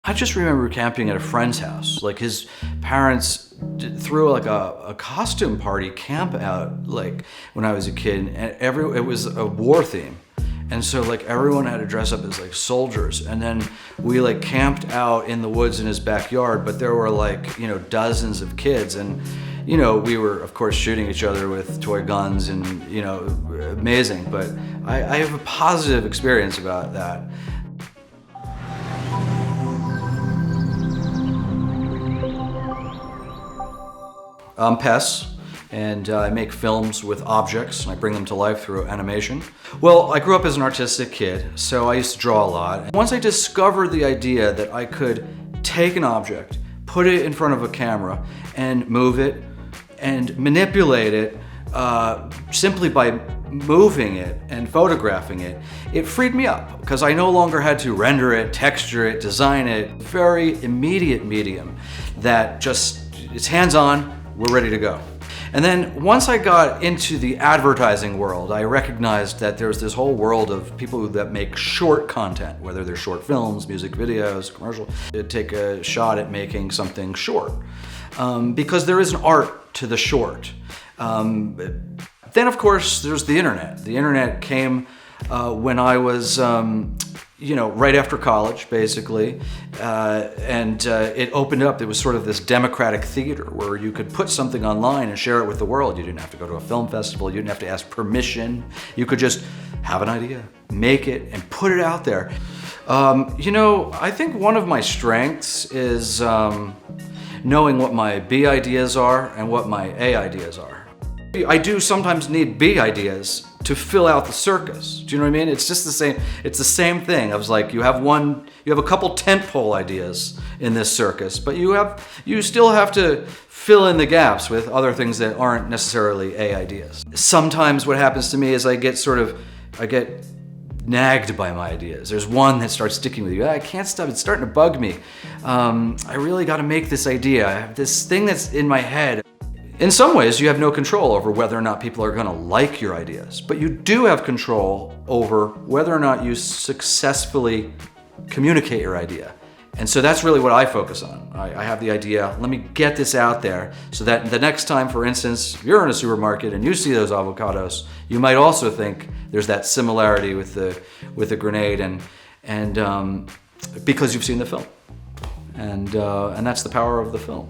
I just remember camping at a friend's house. Like his parents threw like a costume party camp out like when I was a kid, and it was a war theme. And so like everyone had to dress up as like soldiers, and then we like camped out in the woods in his backyard, but there were like, you know, dozens of kids, and you know, we were of course shooting each other with toy guns and, you know, amazing. But I have a positive experience about that. I'm PES, and I make films with objects, and I bring them to life through animation. Well, I grew up as an artistic kid, so I used to draw a lot. Once I discovered the idea that I could take an object, put it in front of a camera, and move it, and manipulate it simply by moving it and photographing it, it freed me up, because I no longer had to render it, texture it, design it. Very immediate medium that just, it's hands-on, we're ready to go. And then once I got into the advertising world, I recognized that there's this whole world of people that make short content, whether they're short films, music videos, commercial. Take a shot at making something short, because there is an art to the short. Then of course there's the internet. The internet came when I was you know, right after college, basically, and it opened up. It was sort of this democratic theater where you could put something online and share it with the world. You didn't have to go to a film festival. You didn't have to ask permission. You could just have an idea, make it, and put it out there. You know, I think one of my strengths is knowing what my B ideas are and what my A ideas are. I do sometimes need B ideas to fill out the circus. Do you know what I mean? It's just the same. It's the same thing. I was like, you have a couple tentpole ideas in this circus, but you still have to fill in the gaps with other things that aren't necessarily A ideas. Sometimes what happens to me is I get nagged by my ideas. There's one that starts sticking with you. I can't stop. It's starting to bug me. I really got to make this idea. I have this thing that's in my head. In some ways, you have no control over whether or not people are going to like your ideas, but you do have control over whether or not you successfully communicate your idea. And so that's really what I focus on. I have the idea, let me get this out there so that the next time, for instance, if you're in a supermarket and you see those avocados, you might also think there's that similarity with the grenade, and because you've seen the film. And that's the power of the film.